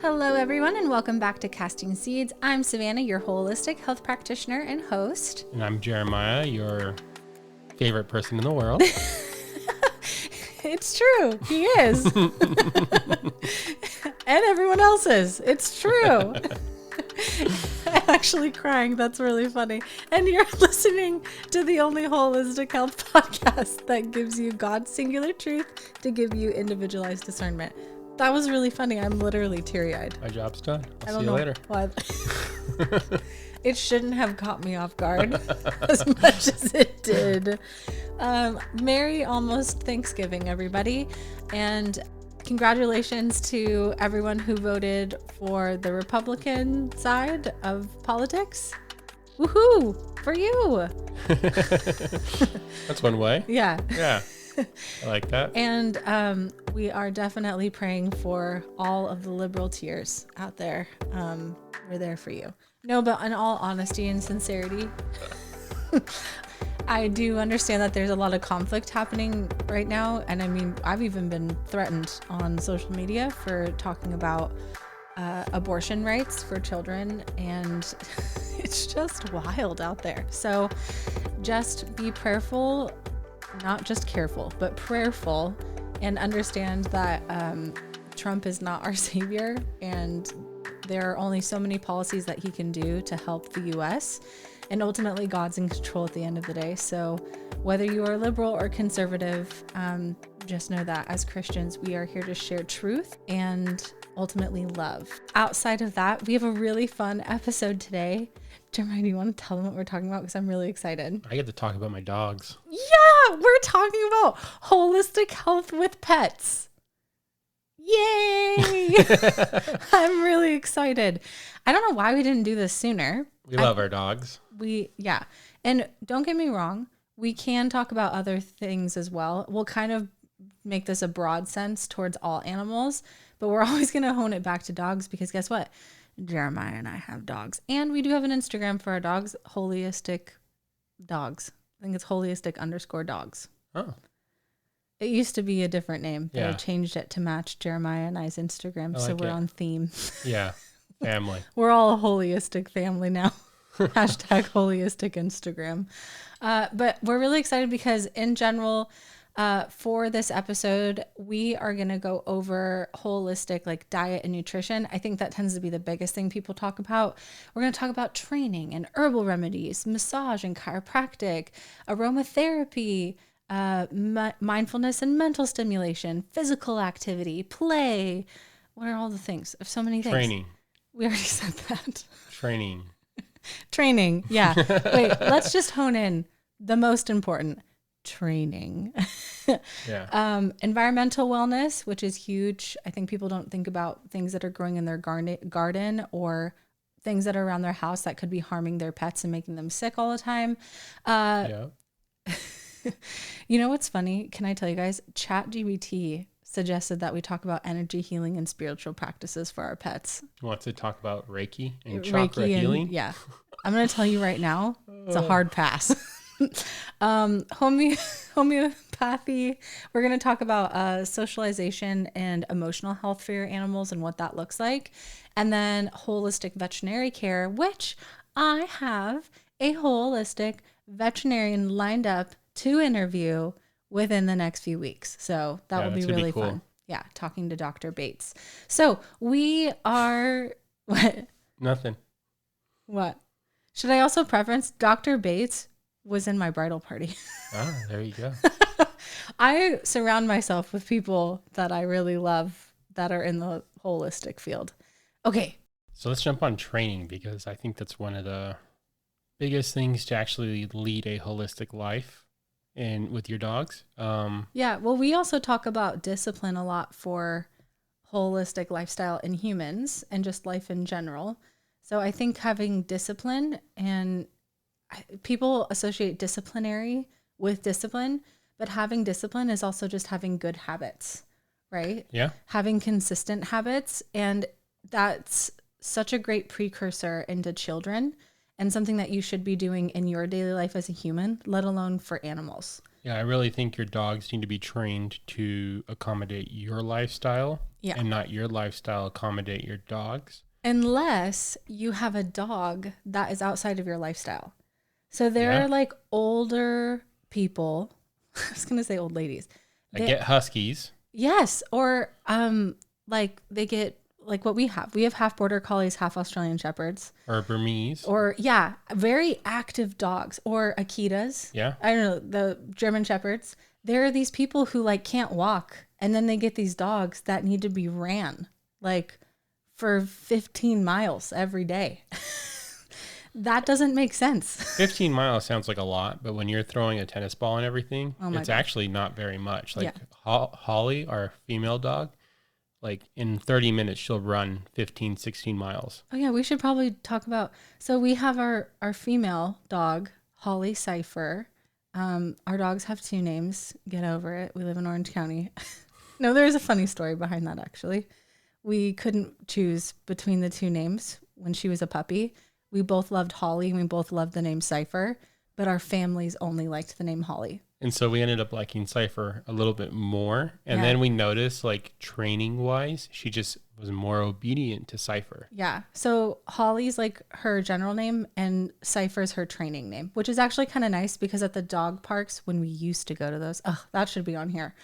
Hello, everyone, and welcome back to Casting Seeds. I'm Savannah, your holistic health practitioner and host. And I'm Jeremiah, your favorite person in the world. It's true. He is. And everyone else's. It's true. I'm actually crying. That's really funny. And you're listening to the only holistic health podcast that gives you God's singular truth to give you individualized discernment. That was really funny. I'm literally teary-eyed. My job's done. I I'll don't see you know later. why. It shouldn't have caught me off guard as much as it did. Merry almost Thanksgiving, everybody. And congratulations to everyone who voted for the Republican side of politics. Woohoo! For you. That's one way. Yeah. Yeah. I like that. And we are definitely praying for all of the liberal tears out there. We're there for you. No, but in all honesty and sincerity, I do understand that there's a lot of conflict happening right now. And I mean, I've even been threatened on social media for talking about abortion rights for children. And it's just wild out there. So just be prayerful. Not just careful, but prayerful, and understand that Trump is not our savior, and there are only so many policies that he can do to help the U.S., and ultimately God's in control at the end of the day. So whether you are liberal or conservative, just know that as Christians, we are here to share truth and ultimately love. Outside of that, we have a really fun episode today. Jeremiah, do you want to tell them what we're talking about? Because I'm really excited. I get to talk about my dogs. Yeah, we're talking about holistic health with pets. Yay! I'm really excited. I don't know why we didn't do this sooner. We love our dogs. Yeah. And don't get me wrong, we can talk about other things as well. We'll kind of make this a broad sense towards all animals, but we're always going to hone it back to dogs because guess what? Jeremiah and I have dogs. And we do have an Instagram for our dogs, holistic dogs. I think it's holistic_dogs. Oh. It used to be a different name, but I Yeah. changed it to match Jeremiah and I's Instagram. So we're on theme. Yeah. Family. We're all a holistic family now. Hashtag holistic Instagram. But we're really excited because in general, for this episode, we are going to go over holistic like diet and nutrition. I think that tends to be the biggest thing people talk about. We're going to talk about training and herbal remedies, massage and chiropractic, aromatherapy, mindfulness and mental stimulation, physical activity, play. What are all the things? So many things. Training. We already said that. Training. Yeah. Wait, let's just hone in the most important. Training. Yeah. Environmental wellness, which is huge. I think people don't think about things that are growing in their garden or things that are around their house that could be harming their pets and making them sick all the time. Yeah. You know what's funny? Can I tell you guys? ChatGPT suggested that we talk about energy healing and spiritual practices for our pets. You want to talk about Reiki and chakra healing? Yeah. I'm going to tell you right now, it's a hard pass. Homeopathy. We're going to talk about socialization and emotional health for your animals and what that looks like. And then holistic veterinary care, which I have a holistic veterinarian lined up to interview within the next few weeks. So that will be really cool. fun. Yeah. Talking to Dr. Bates. So we are what? Nothing. What? Should I also preference Dr. Bates was in my bridal party. Ah, there you go. I surround myself with people that I really love that are in the holistic field. Okay. So let's jump on training because I think that's one of the biggest things to actually lead a holistic life and with your dogs. Yeah. Well, we also talk about discipline a lot for holistic lifestyle in humans and just life in general. So I think having discipline, and people associate disciplinary with discipline, but having discipline is also just having good habits, right? Yeah. Having consistent habits. And that's such a great precursor into children and something that you should be doing in your daily life as a human, let alone for animals. Yeah, I really think your dogs need to be trained to accommodate your lifestyle Yeah. and not your lifestyle accommodate your dogs. Unless you have a dog that is outside of your lifestyle. So there Yeah. are like older people. I was gonna say old ladies. I They get huskies. yes, or like they get like what we have. We have half border collies, half Australian shepherds. Or Burmese. Or yeah, very active dogs or Akitas. Yeah. I don't know, the German shepherds. There are these people who like can't walk and then they get these dogs that need to be ran like for 15 miles every day. That doesn't make sense. 15 miles sounds like a lot, but when you're throwing a tennis ball and everything, Oh my it's God. actually not very much. Like Yeah. Holly, our female dog, like in 30 minutes, she'll run 15, 16 miles. Oh yeah, we should probably talk about. So we have our female dog, Holly Cipher. Our dogs have two names. Get over it. We live in Orange County. No, there is a funny story behind that actually. We couldn't choose between the two names when she was a puppy. We both loved Holly and we both loved the name Cipher, but our families only liked the name Holly. And so we ended up liking Cypher a little bit more. And Yeah. then we noticed, like, training wise, she just was more obedient to Cypher. Yeah. So Holly's like her general name and Cypher's her training name, which is actually kind of nice because at the dog parks, when we used to go to those, that should be on here.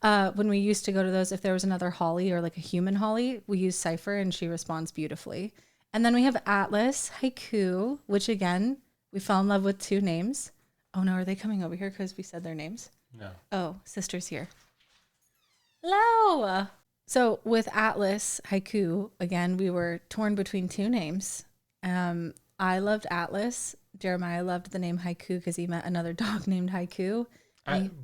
When we used to go to those, if there was another Holly or like a human Holly, we use Cypher and she responds beautifully. And then we have Atlas, Haiku, which again, we fell in love with two names. Oh no, are they coming over here because we said their names? No. Oh, sister's here. Hello. So with Atlas, Haiku, again, we were torn between two names. I loved Atlas. Jeremiah loved the name Haiku because he met another dog named Haiku.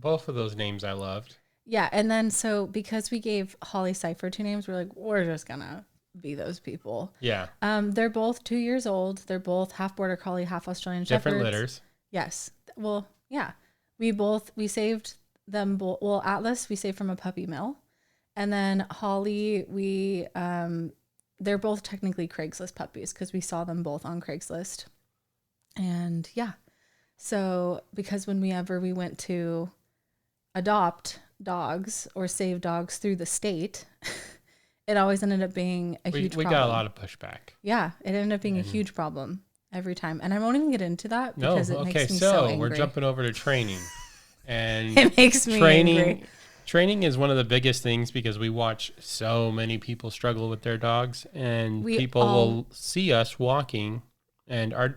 Both of those names I loved. Yeah, and then so because we gave Holly Cipher two names, we're like, we're just gonna be those people. Yeah. They're both 2 years old. They're both half border collie, half Australian Different shepherds. litters. Yes. Well, yeah. We saved them both. Well, Atlas we saved from a puppy mill, and then Holly they're both technically Craigslist puppies because we saw them both on Craigslist, and yeah. So because whenever we went to adopt dogs or save dogs through the state, it always ended up being a huge problem. We got a lot of pushback. Yeah, it ended up being a huge problem every time. And I won't even get into that because it makes me so angry. We're jumping over to training. And it makes me angry. Training is one of the biggest things because we watch so many people struggle with their dogs, and people will see us walking, and our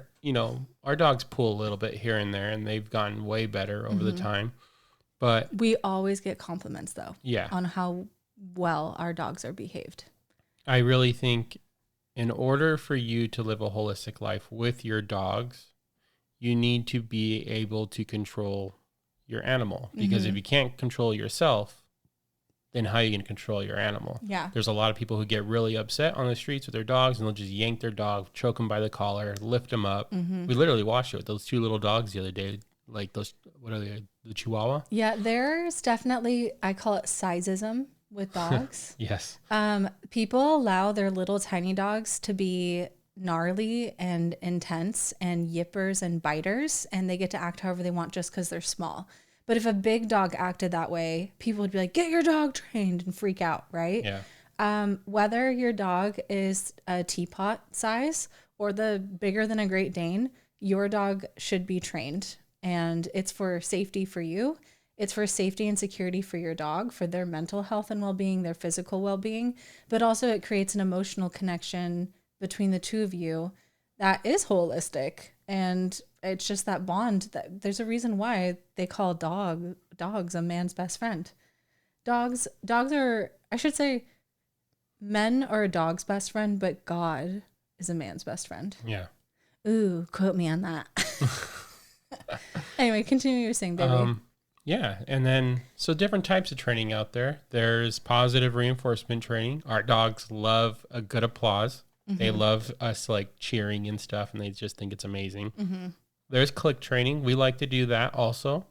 dogs pull a little bit here and there, and they've gotten way better over the time. But we always get compliments though. Yeah. On how well our dogs are behaved. I really think in order for you to live a holistic life with your dogs, you need to be able to control your animal. Because if you can't control yourself, then how are you going to control your animal? Yeah. There's a lot of people who get really upset on the streets with their dogs, and they'll just yank their dog, choke them by the collar, lift them up. We literally watched it with those two little dogs the other day. Like those, what are they? The Chihuahua? Yeah, there's definitely, I call it sizeism with dogs. Yes. People allow their little tiny dogs to be gnarly and intense and yippers and biters, and they get to act however they want just because they're small. But if a big dog acted that way, people would be like, get your dog trained and freak out, right? Yeah. Whether your dog is a teapot size or the bigger than a Great Dane, your dog should be trained. And it's for safety for you. It's for safety and security for your dog, for their mental health and well-being, their physical well-being. But also it creates an emotional connection between the two of you that is holistic. And it's just that bond that there's a reason why they call dogs a man's best friend. Dogs are, I should say, men are a dog's best friend, but God is a man's best friend. Yeah. Ooh, quote me on that. Anyway, continue your saying, baby. Yeah. And then, so different types of training out there. There's positive reinforcement training. Our dogs love a good applause. They love us like cheering and stuff, and they just think it's amazing. There's click training. We like to do that also.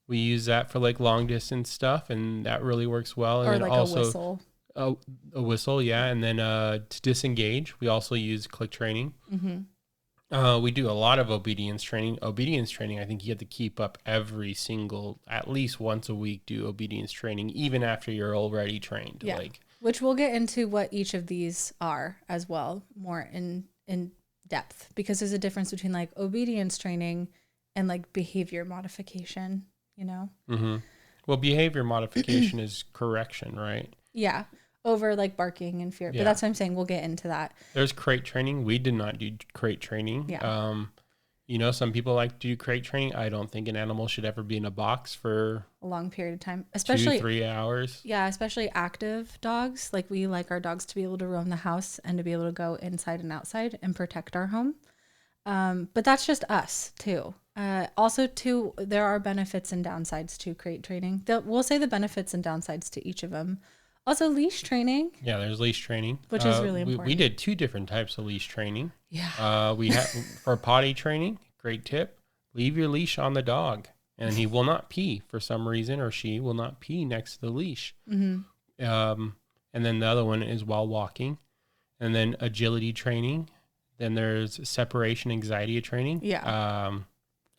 We use that for like long distance stuff, and that really works well. And or then like also a whistle. A whistle, yeah. And then to disengage, we also use click training. We do a lot of obedience training. Obedience training, I think you have to keep up every single, at least once a week, do obedience training, even after you're already trained. Yeah. Like, which we'll get into what each of these are as well, more in depth, because there's a difference between like obedience training and like behavior modification, you know? mm-hmm. Well, behavior modification is correction, right? Yeah. Over like barking and fear. Yeah. But that's what I'm saying. We'll get into that. There's crate training. We did not do crate training. Yeah. You know, some people like to do crate training. I don't think an animal should ever be in a box for A long period of time, especially 2-3 hours. Yeah, especially active dogs. Like we like our dogs to be able to roam the house and to be able to go inside and outside and protect our home. But that's just us too. Also, too, there are benefits and downsides to crate training. We'll say the benefits and downsides to each of them. Also, leash training. Yeah, there's leash training, which is really we important. did 2 different types of leash training. Yeah. We have for potty training. Great tip: leave your leash on the dog, and he will not pee for some reason, or she will not pee next to the leash. Mm-hmm. And then the other one is while walking, and then agility training. Then there's separation anxiety training. Yeah.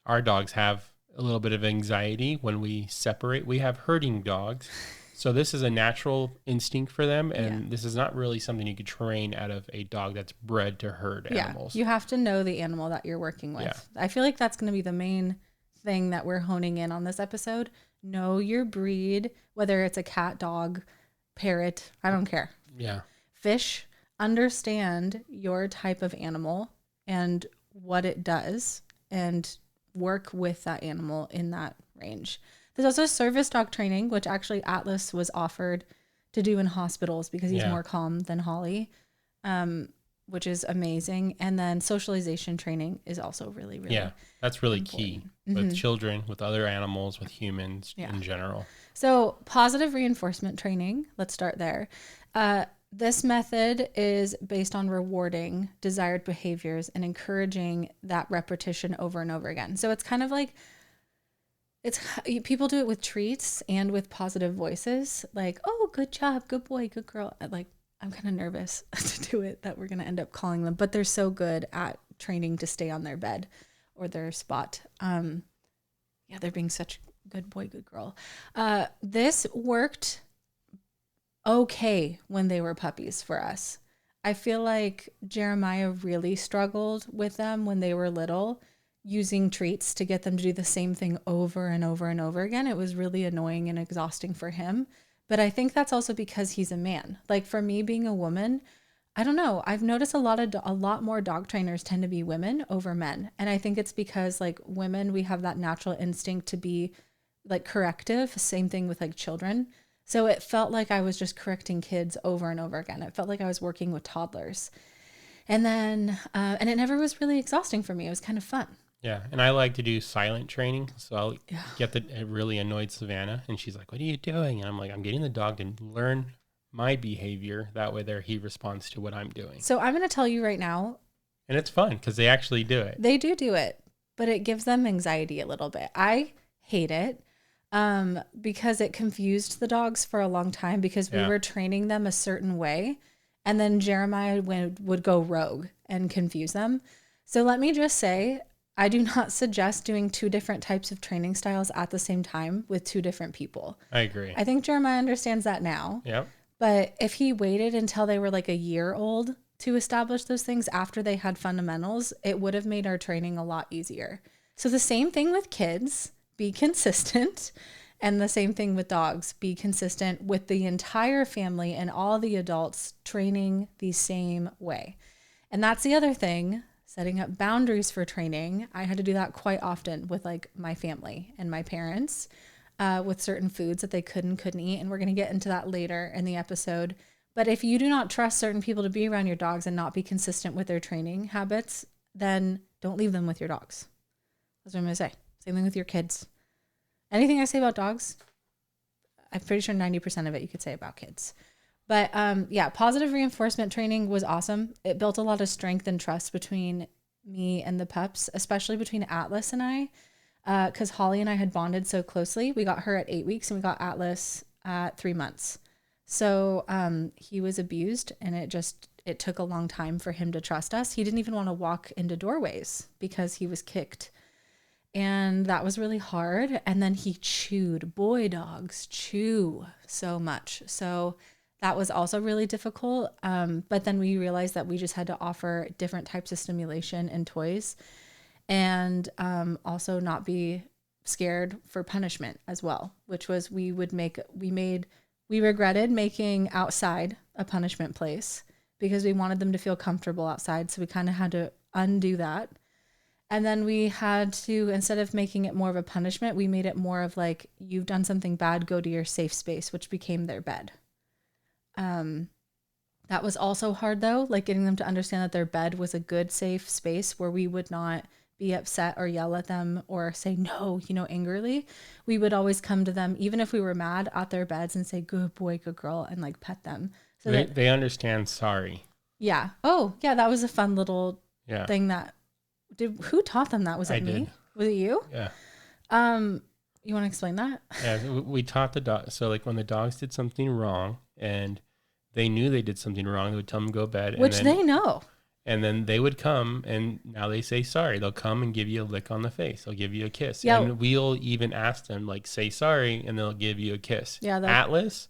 Our dogs have a little bit of anxiety when we separate. We have herding dogs. So this is a natural instinct for them. And this is not really something you could train out of a dog that's bred to herd animals. You have to know the animal that you're working with. Yeah. I feel like that's going to be the main thing that we're honing in on this episode. Know your breed, whether it's a cat, dog, parrot, I don't care. Yeah. Fish. Understand your type of animal and what it does and work with that animal in that range. There's also service dog training, which actually Atlas was offered to do in hospitals because he's more calm than Holly, which is amazing. And then socialization training is also really, really that's really important. Key with children, with other animals, with humans in general. So positive reinforcement training, let's start there. This method is based on rewarding desired behaviors and encouraging that repetition over and over again. So it's kind of like, people do it with treats and with positive voices, like, oh, good job, good boy, good girl. Like, I'm kind of nervous to do it, that we're going to end up calling them, but they're so good at training to stay on their bed or their spot. They're being such good boy, good girl. This worked okay when they were puppies for us. I feel like Jeremiah really struggled with them when they were little, using treats to get them to do the same thing over and over and over again. It was really annoying and exhausting for him. But I think that's also because he's a man. Like for me being a woman, I don't know. I've noticed a lot more dog trainers tend to be women over men. And I think it's because like women, we have that natural instinct to be like corrective. Same thing with like children. So it felt like I was just correcting kids over and over again. It felt like I was working with toddlers. And then, and it never was really exhausting for me. It was kind of fun. Yeah, and I like to do silent training. So I'll it really annoyed Savannah. And she's like, what are you doing? And I'm like, I'm getting the dog to learn my behavior. That way he responds to what I'm doing. So I'm going to tell you right now. And it's fun because they actually do it. They do it, but it gives them anxiety a little bit. I hate it. Because it confused the dogs for a long time because we were training them a certain way. And then Jeremiah would go rogue and confuse them. So let me just say, I do not suggest doing 2 different types of training styles at the same time with 2 different people. I agree. I think Jeremiah understands that now. Yep. But if he waited until they were like a year old to establish those things after they had fundamentals, it would have made our training a lot easier. So the same thing with kids. Be consistent. And the same thing with dogs. Be consistent with the entire family and all the adults training the same way. And that's the other thing, setting up boundaries for training. I had to do that quite often with like my family and my parents with certain foods that they couldn't eat. And we're going to get into that later in the episode. But if you do not trust certain people to be around your dogs and not be consistent with their training habits, then don't leave them with your dogs. That's what I'm going to say. Same thing with your kids. Anything I say about dogs, I'm pretty sure 90% of it you could say about kids. But positive reinforcement training was awesome. It built a lot of strength and trust between me and the pups, especially between Atlas and I, because Holly and I had bonded so closely. We got her at 8 weeks and we got Atlas at 3 months. So he was abused and it it took a long time for him to trust us. He didn't even want to walk into doorways because he was kicked. And that was really hard. And then he chewed. Boy dogs chew so much. So that was also really difficult. But then we realized that we just had to offer different types of stimulation and toys, and also not be scared for punishment as well, which was we regretted making outside a punishment place because we wanted them to feel comfortable outside. So we kind of had to undo that. And then we had to, instead of making it more of a punishment, we made it more of like, you've done something bad, go to your safe space, which became their bed. That was also hard though, like getting them to understand that their bed was a good, safe space where we would not be upset or yell at them or say no, angrily. We would always come to them, even if we were mad, at their beds and say, good boy, good girl, and like pet them. So they understand sorry. Yeah. Oh, yeah. That was a fun little thing that who taught them that? Was it me? Did. Was it you? Yeah. You want to explain that? Yeah. We taught the dog. So like when the dogs did something wrong and they knew they did something wrong, they would tell them to go to bed. Which they know. And then they would come, and now they say sorry. They'll come and give you a lick on the face. They'll give you a kiss. Yeah. And we'll even ask them, like, say sorry, and they'll give you a kiss. Yeah. Atlas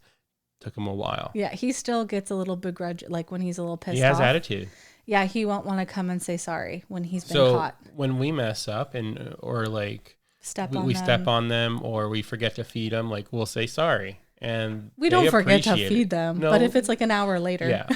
took him a while. Yeah. He still gets a little begrudge, like when he's a little pissed off. He has attitude. Yeah. He won't want to come and say sorry when he's been caught. When we mess up or like we step on them or we forget to feed them, like we'll say sorry. And we don't forget to feed them. No, but if it's like an hour later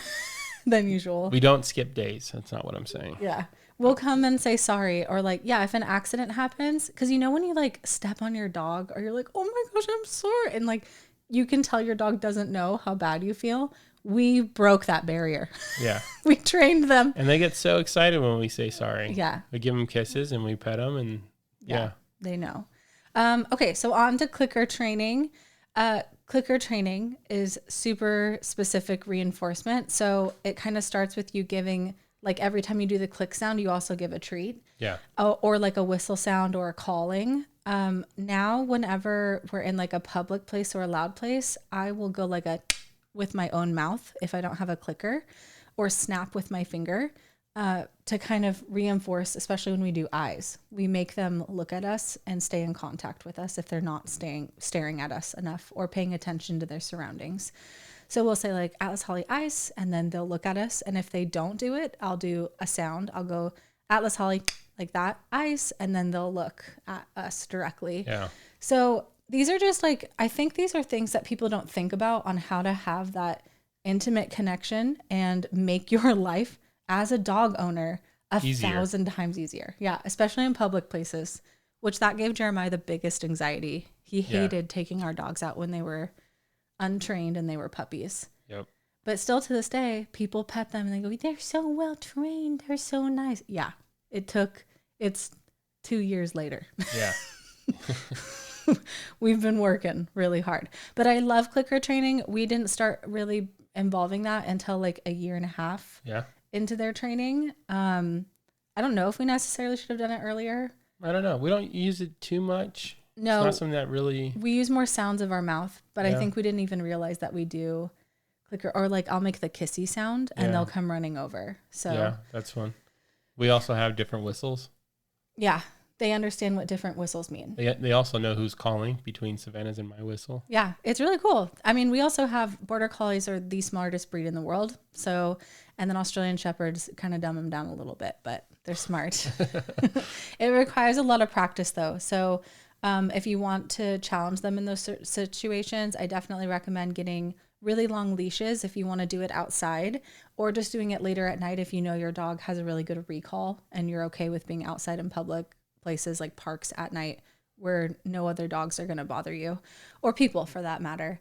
than usual. We don't skip days. That's not what I'm saying. Yeah. We'll come and say sorry, or like, if an accident happens, because when you like step on your dog or you're like, oh my gosh, I'm sorry. And like, you can tell your dog doesn't know how bad you feel. We broke that barrier. Yeah. We trained them. And they get so excited when we say sorry. Yeah. We give them kisses and we pet them and they know. Okay. So on to clicker training. Clicker training is super specific reinforcement. So it kind of starts with you giving, like every time you do the click sound, you also give a treat. Yeah. Or like a whistle sound or a calling. Now, whenever we're in like a public place or a loud place, I will go like with my own mouth if I don't have a clicker, or snap with my finger to kind of reinforce, especially when we do eyes. We make them look at us and stay in contact with us if they're not staring at us enough or paying attention to their surroundings. So we'll say like, Atlas, Holly, eyes, and then they'll look at us. And if they don't do it, I'll do a sound. I'll go Atlas, Holly, like that, eyes, and then they'll look at us directly. Yeah. So these are just like, I think these are things that people don't think about on how to have that intimate connection and make your life as a dog owner easier. 1,000 times easier. Yeah. Especially in public places, which that gave Jeremiah the biggest anxiety. He hated taking our dogs out when they were untrained and they were puppies. Yep. But still to this day, people pet them and they go, they're so well trained. They're so nice. Yeah. It's 2 years later. Yeah. We've been working really hard, but I love clicker training. We didn't start really involving that until like a year and a half into their training. I don't know if we necessarily should have done it earlier. I don't know. We don't use it too much. No, it's not something that really. We use more sounds of our mouth, but I think we didn't even realize that we do clicker, or like I'll make the kissy sound and they'll come running over. So yeah, that's fun. We also have different whistles. Yeah. They understand what different whistles mean. They also know who's calling between Savannah's and my whistle. Yeah, it's really cool. I mean, we also have Border Collies are the smartest breed in the world. So, and then Australian Shepherds kind of dumb them down a little bit, but they're smart. It requires a lot of practice though. So if you want to challenge them in those situations, I definitely recommend getting really long leashes if you want to do it outside, or just doing it later at night if you know your dog has a really good recall and you're okay with being outside in public places like parks at night where no other dogs are going to bother you, or people for that matter.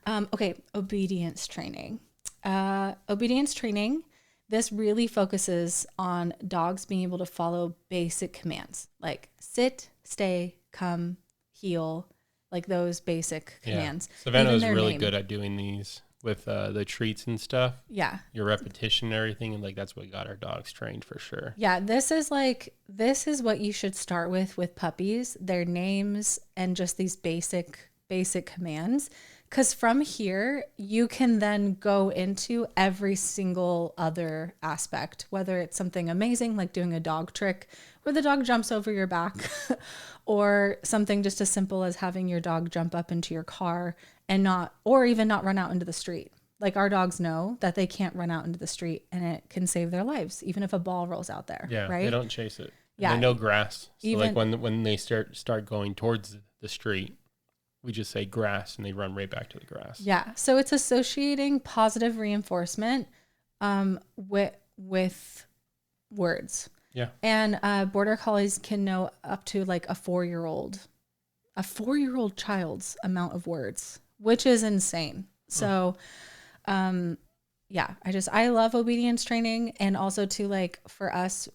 Okay. Obedience training. This really focuses on dogs being able to follow basic commands like sit, stay, come, heel, like those basic commands. Savannah was really good at doing these with the treats and stuff. Yeah. Your repetition and everything. And like, that's what got our dogs trained for sure. Yeah. This is what you should start with puppies, their names and just these basic commands. Because from here, you can then go into every single other aspect, whether it's something amazing like doing a dog trick where the dog jumps over your back, or something just as simple as having your dog jump up into your car and or even not run out into the street. Like our dogs know that they can't run out into the street and it can save their lives, even if a ball rolls out there. Yeah, right? they don't chase it. Yeah. They know grass. So Even, like when they start going towards the street, we just say grass and they run right back to the grass. Yeah. So it's associating positive reinforcement with words. Yeah. And border collies can know up to like a 4-year-old child's amount of words, which is insane. So, yeah, I love obedience training. And also to like, for us,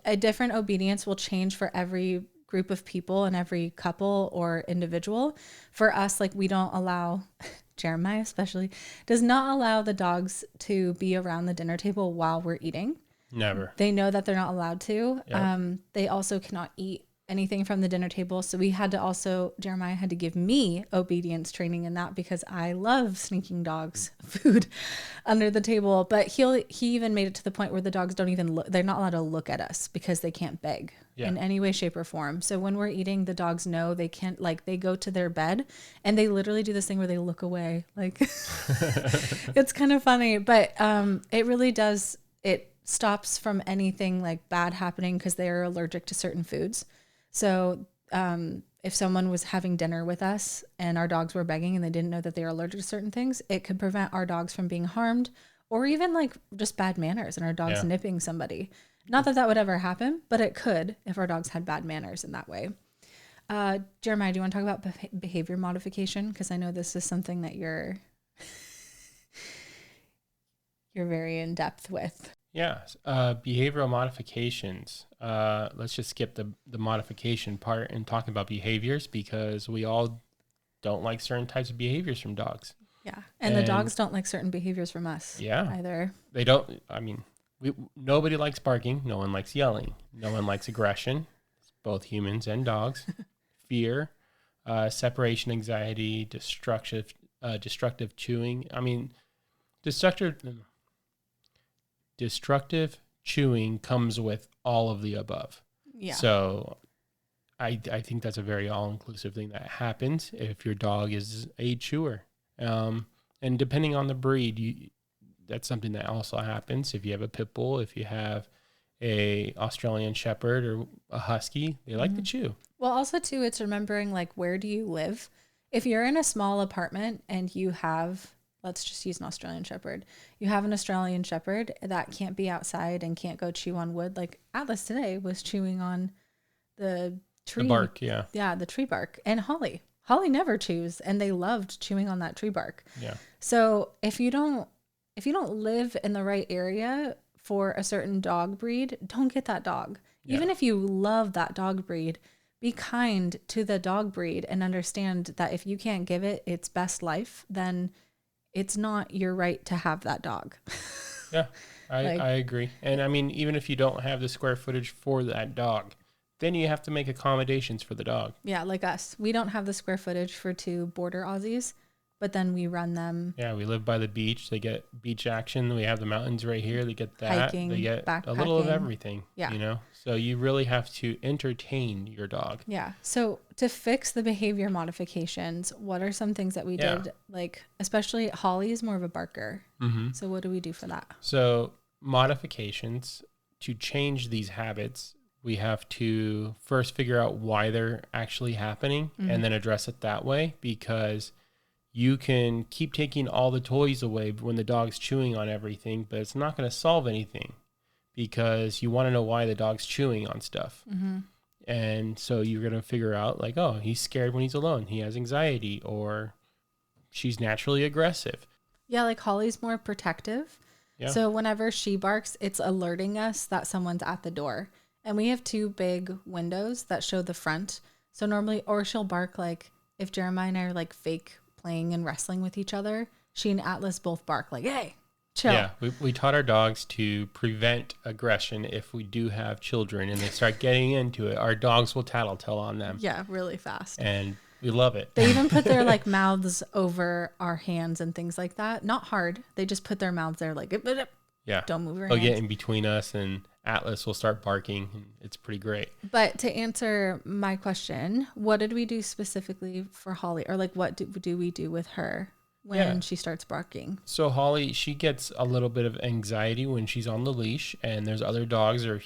a different obedience will change for every group of people and every couple or individual. For us, like we don't allow, Jeremiah especially, does not allow the dogs to be around the dinner table while we're eating. Never. They know that they're not allowed to. Yep. They also cannot eat anything from the dinner table. So Jeremiah had to give me obedience training in that because I love sneaking dogs food under the table. But he even made it to the point where the dogs don't even look, they're not allowed to look at us because they can't beg in any way, shape, or form. So when we're eating, the dogs know they can't, like they go to their bed and they literally do this thing where they look away. Like it's kind of funny, but it really does, it stops from anything like bad happening because they're allergic to certain foods. So if someone was having dinner with us and our dogs were begging and they didn't know that they were allergic to certain things, it could prevent our dogs from being harmed or even like just bad manners and our dogs nipping somebody. Not that that would ever happen, but it could if our dogs had bad manners in that way. Jeremiah, do you want to talk about behavior modification? Because I know this is something that you're very in depth with. Yeah, behavioral modifications. Let's just skip the modification part and talk about behaviors because we all don't like certain types of behaviors from dogs. Yeah, and the dogs don't like certain behaviors from us either. They don't, I mean, nobody likes barking. No one likes yelling. No one likes aggression. It's both humans and dogs. Fear, separation anxiety, destructive chewing. I mean, destructive chewing comes with all of the above. Yeah. So I think that's a very all-inclusive thing that happens if your dog is a chewer. And depending on the breed, that's something that also happens. If you have a pit bull, if you have a Australian Shepherd or a Husky, they like to chew. Well, also too, it's remembering like, where do you live? If you're in a small apartment and you have, let's just use an Australian Shepherd. You have an Australian Shepherd that can't be outside and can't go chew on wood. Like Atlas today was chewing on the tree. The bark, yeah. Yeah, the tree bark. And Holly never chews, and they loved chewing on that tree bark. Yeah. So if you don't live in the right area for a certain dog breed, don't get that dog. Yeah. Even if you love that dog breed, be kind to the dog breed and understand that if you can't give it its best life, then it's not your right to have that dog. Yeah, I agree. And I mean, even if you don't have the square footage for that dog, then you have to make accommodations for the dog. Yeah, like us. We don't have the square footage for 2 border Aussies, but then we run them. Yeah, we live by the beach. They get beach action. We have the mountains right here. They get that. Hiking, they get backpacking. A little of everything. Yeah. You know? So you really have to entertain your dog. Yeah. So to fix the behavior modifications, what are some things that we did? Like, especially Holly is more of a barker. Mm-hmm. So what do we do for that? So modifications, to change these habits, we have to first figure out why they're actually happening and then address it that way, because you can keep taking all the toys away when the dog's chewing on everything, but it's not going to solve anything because you want to know why the dog's chewing on stuff. Mm-hmm. And so you're going to figure out like, oh, he's scared when he's alone. He has anxiety, or she's naturally aggressive. Yeah, like Holly's more protective. Yeah. So whenever she barks, it's alerting us that someone's at the door. And we have 2 big windows that show the front. So normally, or she'll bark like if Jeremiah and I are like fake playing and wrestling with each other, she and Atlas both bark like, hey, chill. Yeah, we taught our dogs to prevent aggression if we do have children and they start getting into it. Our dogs will tattletale on them. Yeah, really fast. And We love it. They even put their like mouths over our hands and things like that. Not hard. They just put their mouths there like, Yeah. don't move your They'll hands. get in between us and Atlas will start barking. And it's pretty great. But to answer my question, what did we do specifically for Holly? Or like what do we do with her when she starts barking? So Holly, she gets a little bit of anxiety when she's on the leash and there's other dogs or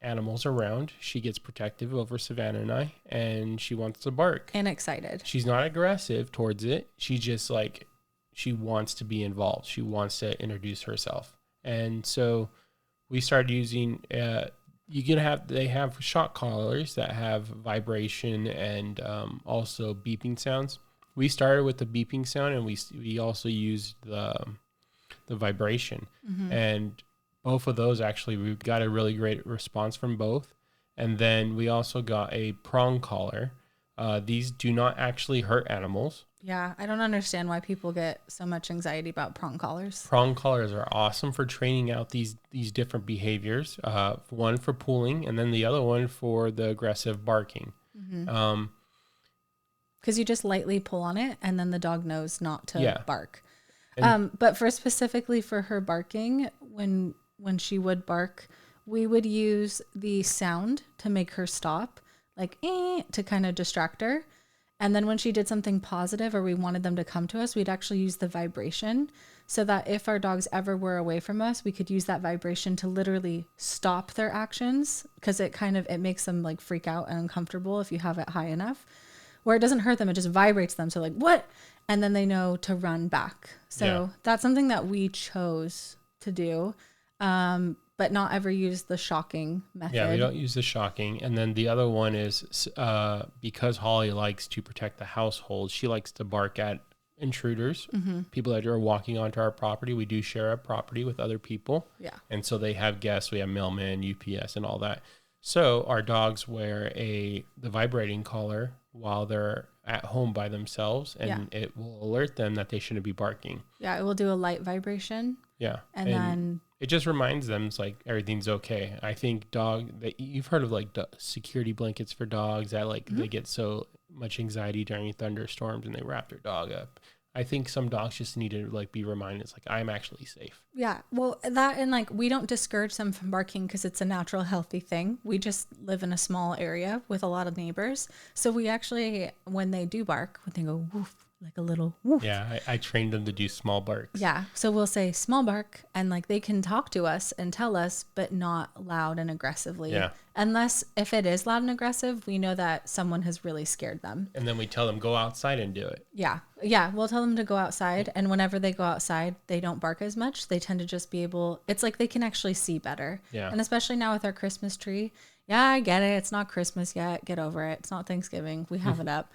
animals around. She gets protective over Savannah and I, and she wants to bark. And excited. She's not aggressive towards it. She just like, she wants to be involved. She wants to introduce herself. And so we started using, they have shock collars that have vibration and also beeping sounds. We started with the beeping sound and we also used the vibration. And both of those actually, we got a really great response from both. And then we also got a prong collar. These do not actually hurt animals. Yeah, I don't understand why people get so much anxiety about prong collars. Prong collars are awesome for training out these different behaviors. One for pulling, and then the other one for the aggressive barking. Because you just lightly pull on it, and then the dog knows not to bark. And But specifically for her barking, when she would bark, we would use the sound to make her stop, like to kind of distract her. And then when she did something positive or we wanted them to come to us, we'd actually use the vibration so that if our dogs ever were away from us, we could use that vibration to literally stop their actions, because it makes them like freak out and uncomfortable if you have it high enough, where it doesn't hurt them. It just vibrates them. So like, what? And then they know to run back. So that's something that we chose to do. But not ever use the shocking method. Yeah, we don't use the shocking. And then the other one is because Holly likes to protect the household, she likes to bark at intruders, people that are walking onto our property. We do share a property with other people. Yeah. And so they have guests. We have mailmen, UPS, and all that. So our dogs wear the vibrating collar while they're at home by themselves, and it will alert them that they shouldn't be barking. Yeah, it will do a light vibration. Yeah. And then it just reminds them it's like everything's okay. I think you've heard of like security blankets for dogs that like they get so much anxiety during thunderstorms and they wrap their dog up. I think some dogs just need to like be reminded it's like, I'm actually safe. Yeah. Well, that, and like, we don't discourage them from barking because it's a natural, healthy thing. We just live in a small area with a lot of neighbors. So we actually, when they do bark, when they go woof, like a little woof. Yeah, I trained them to do small barks. Yeah. So we'll say small bark, and like they can talk to us and tell us, but not loud and aggressively. Yeah. Unless if it is loud and aggressive, we know that someone has really scared them. And then we tell them go outside and do it. Yeah. Yeah. We'll tell them to go outside. And whenever they go outside, they don't bark as much. They tend to just be it's like they can actually see better. Yeah. And especially now with our Christmas tree. Yeah, I get it. It's not Christmas yet. Get over it. It's not Thanksgiving. We have it up.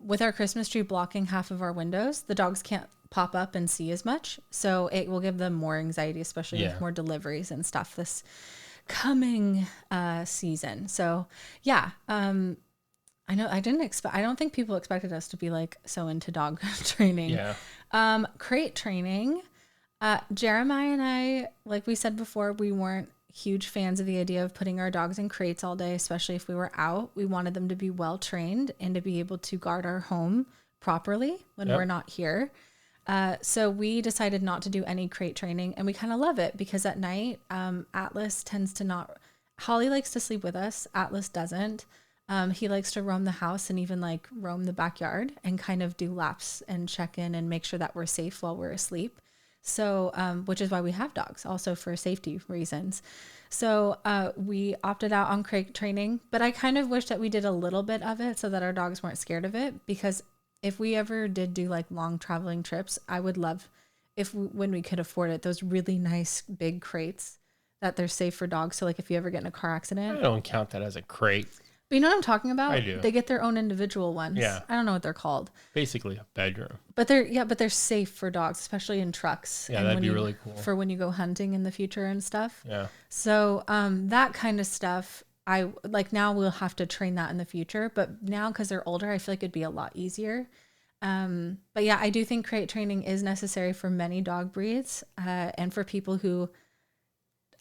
With our Christmas tree blocking half of our windows, the dogs can't pop up and see as much. So it will give them more anxiety, especially with more deliveries and stuff this coming season. So yeah, I know I don't think people expected us to be like so into dog training. Yeah. Crate training. Jeremiah and I, like we said before, we weren't huge fans of the idea of putting our dogs in crates all day, especially if we were out. We wanted them to be well trained and to be able to guard our home properly when we're not here. So we decided not to do any crate training, and we kind of love it because at night, Atlas tends to not, Holly likes to sleep with us. Atlas doesn't. He likes to roam the house and even like roam the backyard and kind of do laps and check in and make sure that we're safe while we're asleep. So, which is why we have dogs, also for safety reasons. So we opted out on crate training, but I kind of wish that we did a little bit of it so that our dogs weren't scared of it, because if we ever did do like long traveling trips, I would love when we could afford it, those really nice big crates that they're safe for dogs. So like if you ever get in a car accident. I don't count that as a crate. But you know what I'm talking about? I do. They get their own individual ones. Yeah. I don't know what they're called. Basically a bedroom. But they're safe for dogs, especially in trucks. Yeah, and that'd be really cool. For when you go hunting in the future and stuff. Yeah. So that kind of stuff, I like, now we'll have to train that in the future. But now because they're older, I feel like it'd be a lot easier. But yeah, I do think crate training is necessary for many dog breeds and for people who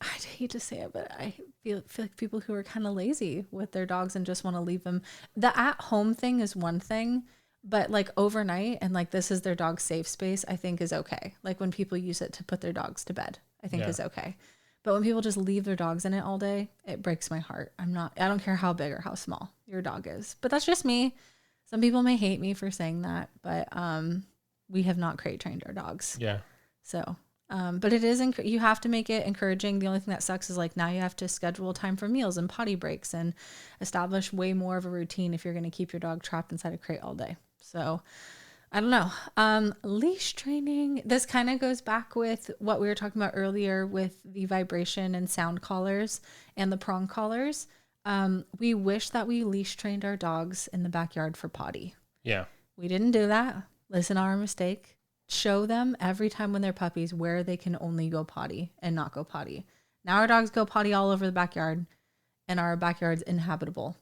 I'd hate to say it, but I feel like people who are kind of lazy with their dogs and just want to leave them. The at home thing is one thing, but like overnight and like this is their dog's safe space, I think is okay. Like when people use it to put their dogs to bed, I think is okay. But when people just leave their dogs in it all day, it breaks my heart. I don't care how big or how small your dog is, but that's just me. Some people may hate me for saying that, but we have not crate trained our dogs. Yeah. So, but it is, you have to make it encouraging. The only thing that sucks is like now you have to schedule time for meals and potty breaks and establish way more of a routine if you're going to keep your dog trapped inside a crate all day. So I don't know. Leash training. This kind of goes back with what we were talking about earlier with the vibration and sound collars and the prong collars. We wish that we leash trained our dogs in the backyard for potty. Yeah. We didn't do that. Listen to our mistake. Show them every time when they're puppies where they can only go potty and not go potty. Now our dogs go potty all over the backyard and our backyard's inhabitable.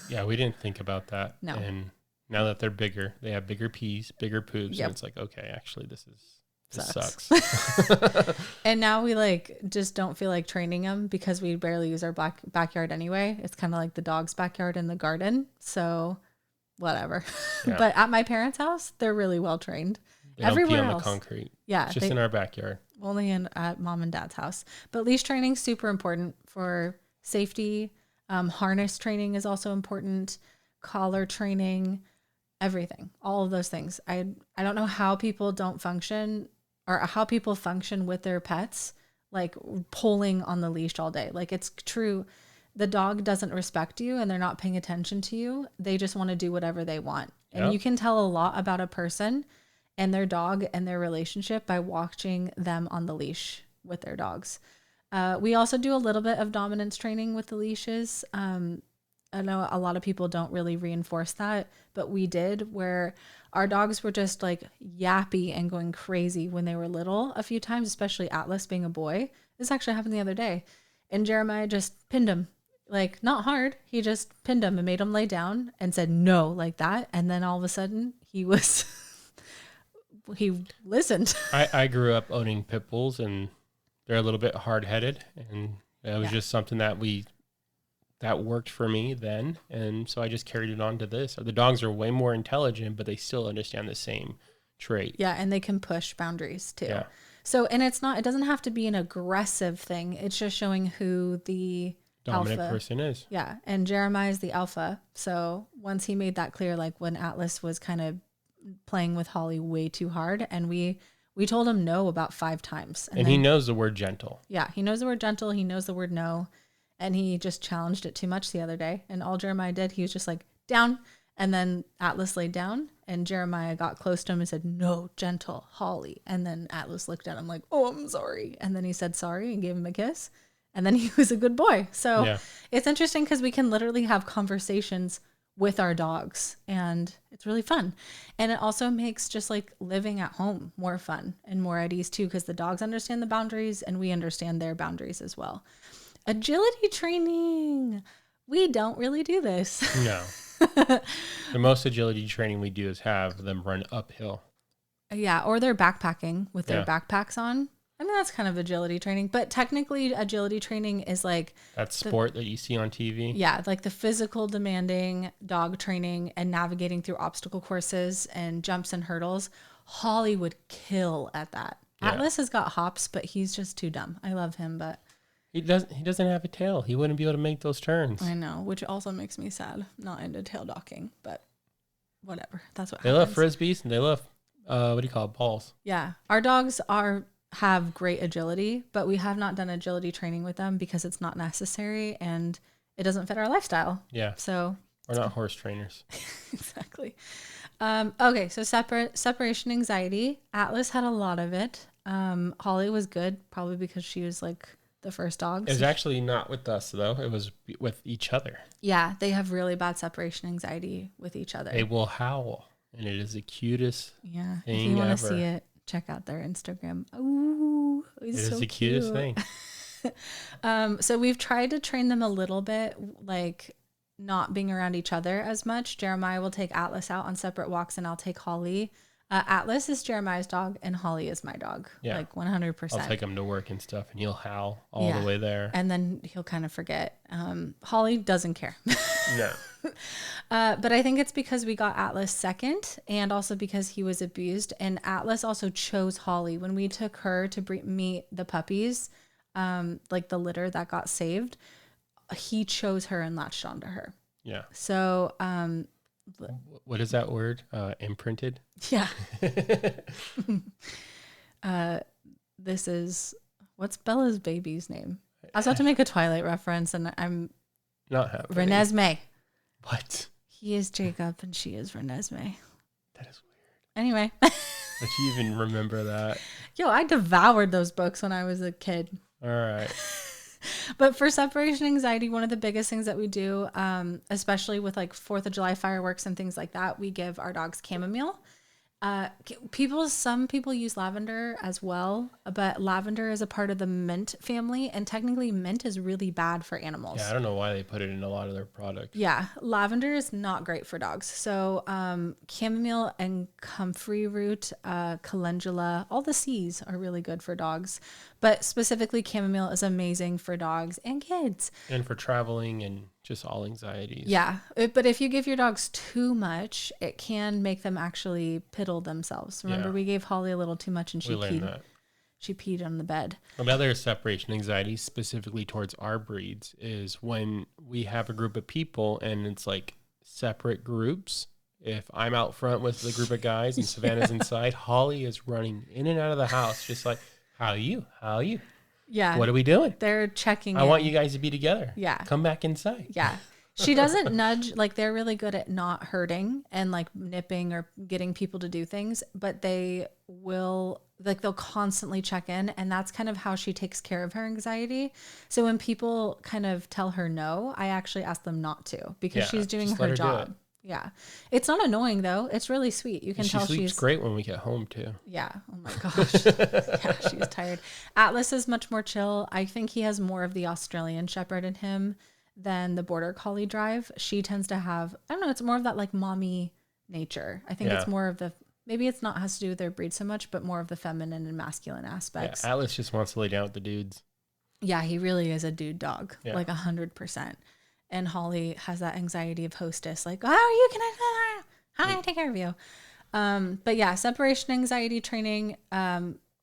Yeah, we didn't think about that. No. And now that they're bigger, they have bigger pees, bigger poops. Yep. And it's like, okay, actually this Sucks. sucks. And now we like just don't feel like training them because we barely use our backyard anyway. It's kind of like the dog's backyard in the garden. So whatever. Yeah. But at my parents' house, they're really well trained. They don't Everywhere pee on else. the concrete. Yeah. It's just in our backyard. Only at mom and dad's house. But leash training is super important for safety. Harness training is also important. Collar training, everything, all of those things. I don't know how people don't function or how people function with their pets, like pulling on the leash all day. Like it's true. The dog doesn't respect you and they're not paying attention to you. They just want to do whatever they want. And Yep. you can tell a lot about a person and their dog and their relationship by watching them on the leash with their dogs. We also do a little bit of dominance training with the leashes. I know a lot of people don't really reinforce that, but we did, where our dogs were just like yappy and going crazy when they were little a few times, especially Atlas being a boy. This actually happened the other day. And Jeremiah just pinned him, like not hard. He just pinned him and made him lay down and said no like that. And then all of a sudden he listened. I grew up owning pit bulls and they're a little bit hard headed, and it was just something that worked for me then. And so I just carried it on to this. The dogs are way more intelligent, but they still understand the same trait. Yeah. And they can push boundaries too. Yeah. So, and it doesn't have to be an aggressive thing. It's just showing who the Dominant alpha person is. Yeah. And Jeremiah is the alpha. So once he made that clear, like when Atlas was kind of playing with Holly way too hard, and we told him no about 5 times. And he knows the word gentle. Yeah. He knows the word gentle. He knows the word no. And he just challenged it too much the other day. And all Jeremiah did, he was just like, down. And then Atlas laid down and Jeremiah got close to him and said, no, gentle, Holly. And then Atlas looked at him like, oh, I'm sorry. And then he said sorry and gave him a kiss. And then he was a good boy. So It's interesting because we can literally have conversations with our dogs and it's really fun. And it also makes just like living at home more fun and more at ease too, because the dogs understand the boundaries and we understand their boundaries as well. Agility training. We don't really do this. No. The most agility training we do is have them run uphill. Yeah, or they're backpacking with their backpacks on. I mean, that's kind of agility training, but technically agility training is like that sport that you see on TV. Yeah, like the physical demanding dog training and navigating through obstacle courses and jumps and hurdles. Holly would kill at that. Yeah. Atlas has got hops, but he's just too dumb. I love him, but he doesn't have a tail. He wouldn't be able to make those turns. I know, which also makes me sad. Not into tail docking, but whatever. That's what they happens. love frisbees and they love balls. Yeah, our dogs have great agility, but we have not done agility training with them because it's not necessary and it doesn't fit our lifestyle. Yeah. So we're not horse trainers. Exactly. Okay. So separation anxiety. Atlas had a lot of it. Holly was good, probably because she was like the first dog. It was actually not with us though. It was with each other. Yeah. They have really bad separation anxiety with each other. They will howl and it is the cutest thing if you want to ever. see it, check out their Instagram. Ooh, it is the cutest thing. So we've tried to train them a little bit, like not being around each other as much. Jeremiah will take Atlas out on separate walks and I'll take Holly. Atlas is Jeremiah's dog, and Holly is my dog. Yeah. Like 100%. I'll take him to work and stuff, and he'll howl all the way there. And then he'll kind of forget. Holly doesn't care. No. But I think it's because we got Atlas second, and also because he was abused. And Atlas also chose Holly when we took her to meet the puppies, like the litter that got saved. He chose her and latched onto her. Yeah. So, what is that word? Imprinted? Yeah. This is, what's Bella's baby's name? I was about to make a Twilight reference, and I'm not happening. Renesmee. What? He is Jacob and she is Renesmee. That is weird. Anyway. But you even remember that? Yo, I devoured those books when I was a kid. All right. But for separation anxiety, one of the biggest things that we do, especially with like 4th of July fireworks and things like that, we give our dogs chamomile. Some people use lavender as well, but lavender is a part of the mint family, and technically mint is really bad for animals. Yeah, I don't know why they put it in a lot of their products. Yeah, lavender is not great for dogs. So chamomile and comfrey root, calendula, all the C's are really good for dogs, but specifically chamomile is amazing for dogs and kids. And for traveling and just all anxieties. Yeah, but if you give your dogs too much, it can make them actually piddle themselves. Remember, we gave Holly a little too much, and she peed on the bed. Another separation anxiety, specifically towards our breeds, is when we have a group of people and it's like separate groups. If I'm out front with the group of guys and Savannah's inside, Holly is running in and out of the house, just like, how are you? How are you? Yeah. What are we doing? They're checking I want you guys to be together. Yeah. Come back inside. Yeah. She doesn't nudge. Like, they're really good at not hurting and like nipping or getting people to do things, but they will, like, they'll constantly check in. And that's kind of how she takes care of her anxiety. So when people kind of tell her no, I actually ask them not to, because she's doing her job. Yeah. It's not annoying though. It's really sweet. You can tell she's great when we get home too. Yeah. Oh my gosh. Yeah, she's tired. Atlas is much more chill. I think he has more of the Australian Shepherd in him than the Border Collie drive. She tends to have, I don't know, it's more of that like mommy nature. I think it's more of the, maybe it's not has to do with their breed so much, but more of the feminine and masculine aspects. Yeah, Atlas just wants to lay down with the dudes. Yeah, he really is a dude dog, like 100%. And Holly has that anxiety of hostess, like, how can I take care of you? But yeah, separation anxiety training,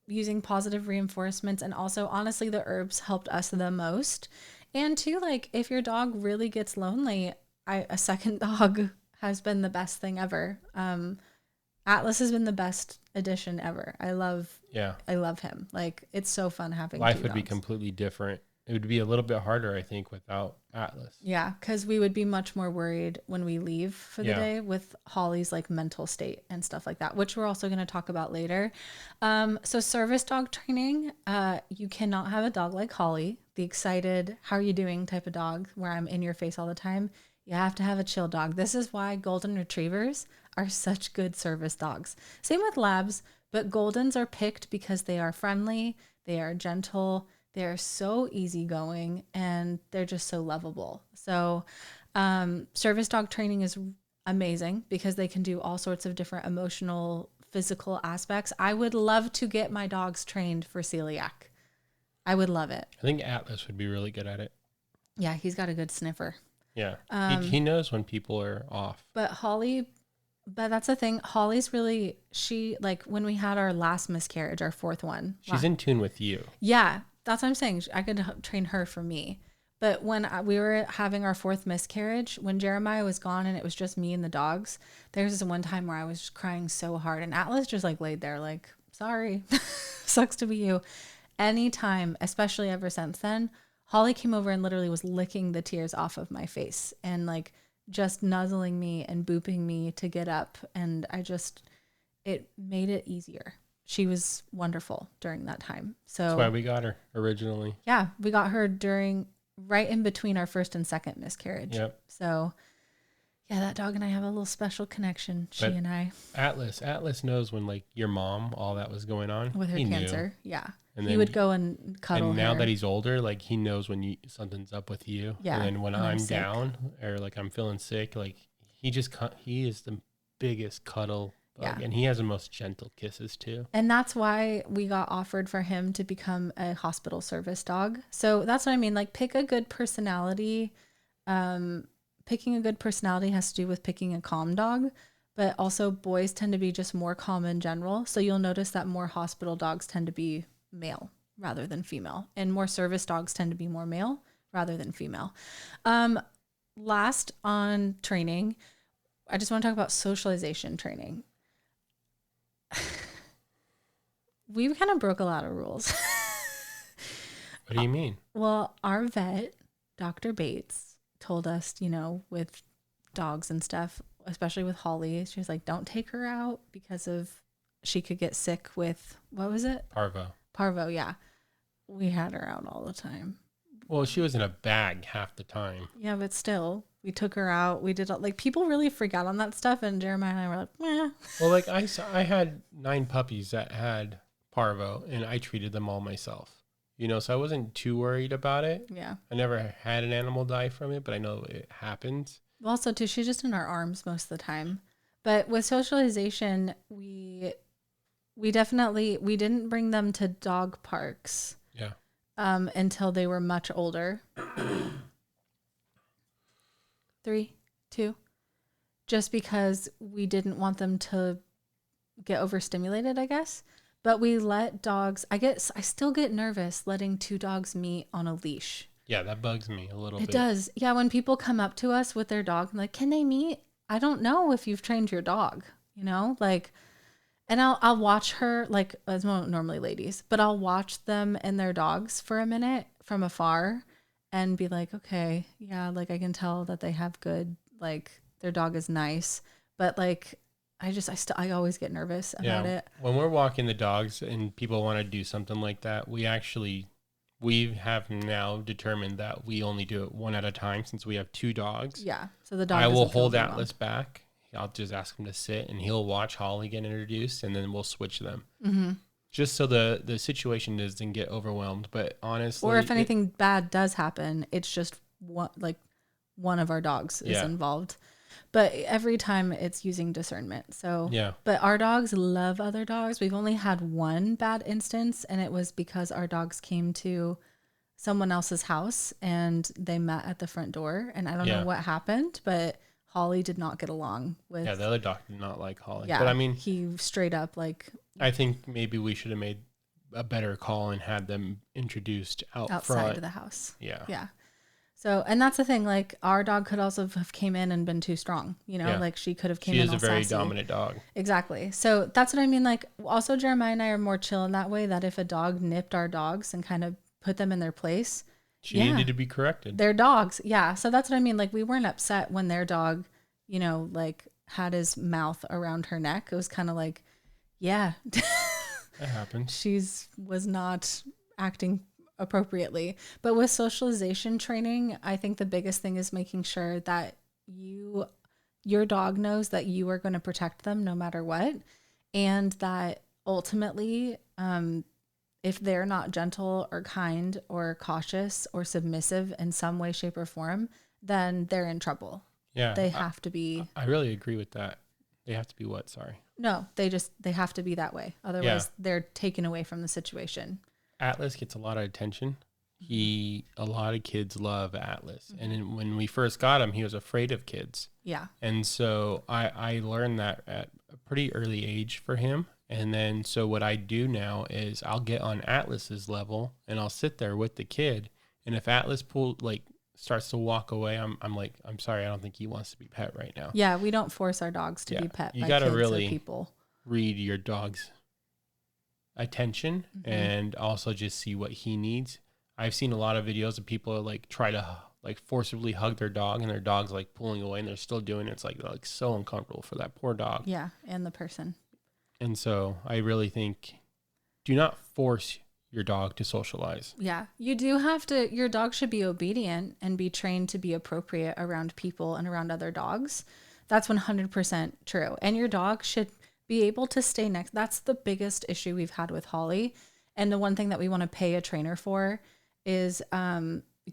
using positive reinforcements, and also honestly, the herbs helped us the most. And too, like, if your dog really gets lonely, a second dog has been the best thing ever. Atlas has been the best addition ever. I love him. Like, it's so fun having life two would be dogs. completely different. It would be a little bit harder, I think, without Atlas. Yeah, because we would be much more worried when we leave for the day with Holly's like mental state and stuff like that, which we're also going to talk about later. So service dog training, you cannot have a dog like Holly, the excited, how are you doing type of dog where I'm in your face all the time. You have to have a chill dog. This is why golden retrievers are such good service dogs. Same with labs, but goldens are picked because they are friendly, they are gentle, they're so easygoing, and they're just so lovable. So service dog training is amazing because they can do all sorts of different emotional, physical aspects. I would love to get my dogs trained for celiac. I would love it. I think Atlas would be really good at it. Yeah, he's got a good sniffer. Yeah, he knows when people are off. But that's the thing. Holly's really, like when we had our last miscarriage, our 4th one. She's in tune with you. Yeah. That's what I'm saying. I could train her for me. But when we were having our 4th miscarriage, when Jeremiah was gone and it was just me and the dogs, there was this one time where I was crying so hard, and Atlas just like laid there like, sorry, sucks to be you. Anytime, especially ever since then, Holly came over and literally was licking the tears off of my face and like just nuzzling me and booping me to get up. And it made it easier. She was wonderful during that time. So that's why we got her originally. Yeah, we got her right in between our 1st and 2nd miscarriage. Yep. So yeah, that dog and I have a little special connection. She and I. Atlas knows when like your mom, all that was going on with her cancer. Knew. Yeah. And he would go and cuddle and now her. that he's older, like he knows when something's up with you. Yeah. And then when I'm down or like I'm feeling sick, like he is the biggest cuddle Yeah. And he has the most gentle kisses too. And that's why we got offered for him to become a hospital service dog. So that's what I mean. Like, pick a good personality. Picking a good personality has to do with picking a calm dog, but also boys tend to be just more calm in general. So you'll notice that more hospital dogs tend to be male rather than female, and more service dogs tend to be more male rather than female. Last on training, I just want to talk about socialization training. We kind of broke a lot of rules. What do you mean? Well, our vet, Dr. Bates, told us, with dogs and stuff, especially with Holly, she was like, don't take her out because she could get sick with, what was it? Parvo, yeah. We had her out all the time. Well, she was in a bag half the time. Yeah, but still, we took her out. We did, like, people really freak out on that stuff, and Jeremiah and I were like, meh. Well, like I had 9 puppies that had parvo, and I treated them all myself. So I wasn't too worried about it. Yeah. I never had an animal die from it, but I know it happens. Well, also, too, she's just in our arms most of the time. But with socialization, we didn't bring them to dog parks. Yeah. Until they were much older. 3, 2. Just because we didn't want them to get overstimulated, I guess. But we let dogs, I still get nervous letting 2 dogs meet on a leash. Yeah, that bugs me a little bit. It does. Yeah, when people come up to us with their dog, I'm like, can they meet? I don't know if you've trained your dog, like, and I'll watch her, like, as well, normally ladies, but I'll watch them and their dogs for a minute from afar and be like, okay, yeah, like, I can tell that they have good, like, their dog is nice, but, like, I always get nervous about it. When we're walking the dogs and people want to do something like that, we have now determined that we only do it one at a time since we have 2 dogs. Yeah. So the dog I will hold Atlas back. I'll just ask him to sit and he'll watch Holly get introduced and then we'll switch them. Mm-hmm. Just so the situation doesn't get overwhelmed. But honestly, or if anything bad does happen, it's just one of our dogs is involved. But every time it's using discernment. So, yeah. But our dogs love other dogs. We've only had one bad instance, and it was because our dogs came to someone else's house and they met at the front door. And I don't know what happened, but Holly did not get along with. Yeah, the other dog did not like Holly. Yeah, but I mean, he straight up like. I think maybe we should have made a better call and had them introduced outside front of the house. Yeah. Yeah. So, and that's the thing, like, our dog could also have came in and been too strong, like she could have came in all She is a very sassy. dominant dog. Exactly. So that's what I mean. Like, also Jeremiah and I are more chill in that way, that if a dog nipped our dogs and kind of put them in their place. She needed to be corrected. They're dogs. Yeah. So that's what I mean. Like, we weren't upset when their dog, like had his mouth around her neck. It was kind of like, yeah. That happens. Was not acting appropriately. But with socialization training, I think the biggest thing is making sure that your dog knows that you are going to protect them no matter what, and that ultimately if they're not gentle or kind or cautious or submissive in some way, shape, or form, then they're in trouble. Yeah, they have to be. I really agree with that. They have to be what? Sorry. No, they have to be that way. Otherwise they're taken away from the situation. Atlas gets a lot of attention. A lot of kids love Atlas. Mm-hmm. And when we first got him, he was afraid of kids. Yeah. And so I learned that at a pretty early age for him. And then, so what I do now is I'll get on Atlas's level and I'll sit there with the kid. And if Atlas starts to walk away, I'm like, I'm sorry, I don't think he wants to be pet right now. Yeah. We don't force our dogs to be pet by gotta kids really or people. Read your dog's attention and also just see what he needs. I've seen a lot of videos of people like try to forcibly hug their dog and their dog's like pulling away and they're still doing it. It's like so uncomfortable for that poor dog. Yeah, and the person. And so I really think do not force your dog to socialize. Yeah, you do have to. Your dog should be obedient and be trained to be appropriate around people and around other dogs. That's 100% true. And your dog should be able to stay next. That's the biggest issue we've had with Holly. And the one thing that we want to pay a trainer for is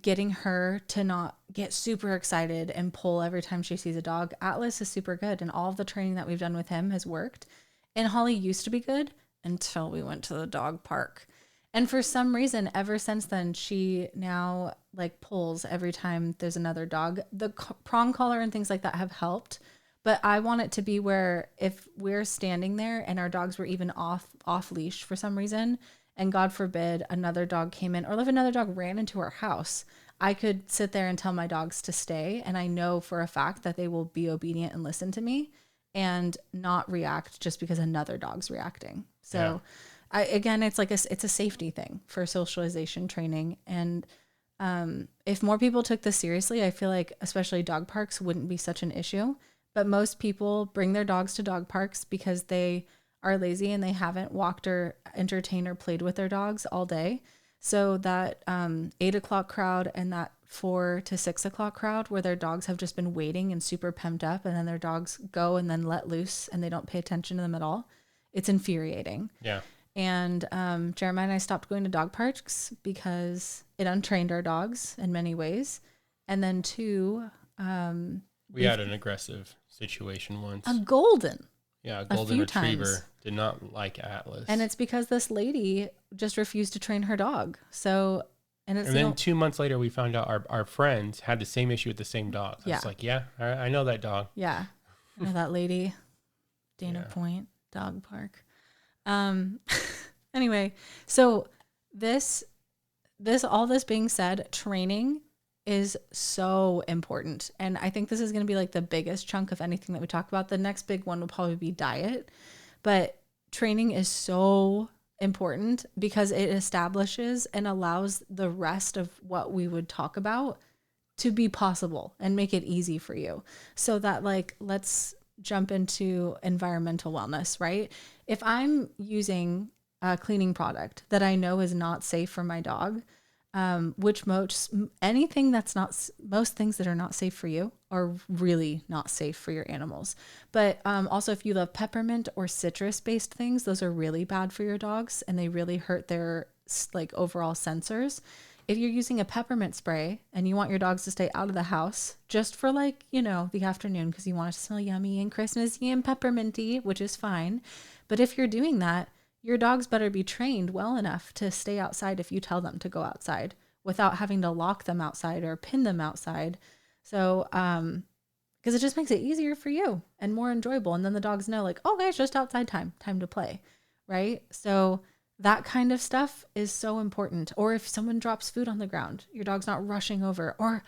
getting her to not get super excited and pull every time she sees a dog. Atlas is super good, and all of the training that we've done with him has worked. And Holly used to be good until we went to the dog park. And for some reason, ever since then, she now like pulls every time there's another dog. The prong collar and things like that have helped. But I want it to be where if we're standing there and our dogs were even off leash for some reason, and God forbid another dog came in, or if another dog ran into our house, I could sit there and tell my dogs to stay. And I know for a fact that they will be obedient and listen to me and not react just because another dog's reacting. So again, it's like it's a safety thing for socialization training. And if more people took this seriously, I feel like especially dog parks wouldn't be such an issue. But most people bring their dogs to dog parks because they are lazy and they haven't walked or entertained or played with their dogs all day. So that 8 o'clock crowd and that 4 to 6 o'clock crowd where their dogs have just been waiting and super pumped up, and then their dogs go and then let loose and they don't pay attention to them at all. It's infuriating. Yeah. And Jeremiah and I stopped going to dog parks because it untrained our dogs in many ways. And then 2, we had an aggressive situation once. A golden retriever times. did not like Atlas. And it's because this lady just refused to train her dog. So, and then 2 months later, we found out our friends had the same issue with the same dog. I was like, I know that dog. Yeah. I know that lady. Dana Point Dog Park. Anyway, so all this being said, training is so important. And I think this is going to be like the biggest chunk of anything that we talk about. The next big one will probably be diet, but training is so important because it establishes and allows the rest of what we would talk about to be possible and make it easy for you. So that like, let's jump into environmental wellness, right? If I'm using a cleaning product that I know is not safe for my dog, which most things that are not safe for you are really not safe for your animals. But also if you love peppermint or citrus based things, those are really bad for your dogs and they really hurt their like overall sensors. If you're using a peppermint spray and you want your dogs to stay out of the house just for like, the afternoon because you want it to smell yummy and Christmassy and pepperminty, which is fine. But if you're doing that, your dogs better be trained well enough to stay outside if you tell them to go outside without having to lock them outside or pin them outside. So, because it just makes it easier for you and more enjoyable. And then the dogs know like, oh guys, just outside time to play. Right. So that kind of stuff is so important. Or if someone drops food on the ground, your dog's not rushing over. Or,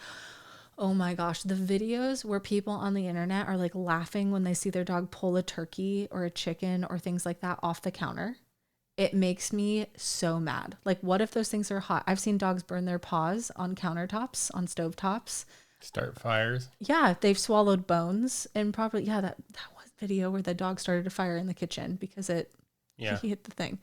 oh my gosh, the videos where people on the internet are like laughing when they see their dog pull a turkey or a chicken or things like that off the counter. It makes me so mad. Like, what if those things are hot? I've seen dogs burn their paws on countertops, on stovetops. Start fires. Yeah, they've swallowed bones and probably, that was video where the dog started a fire in the kitchen because he hit the thing.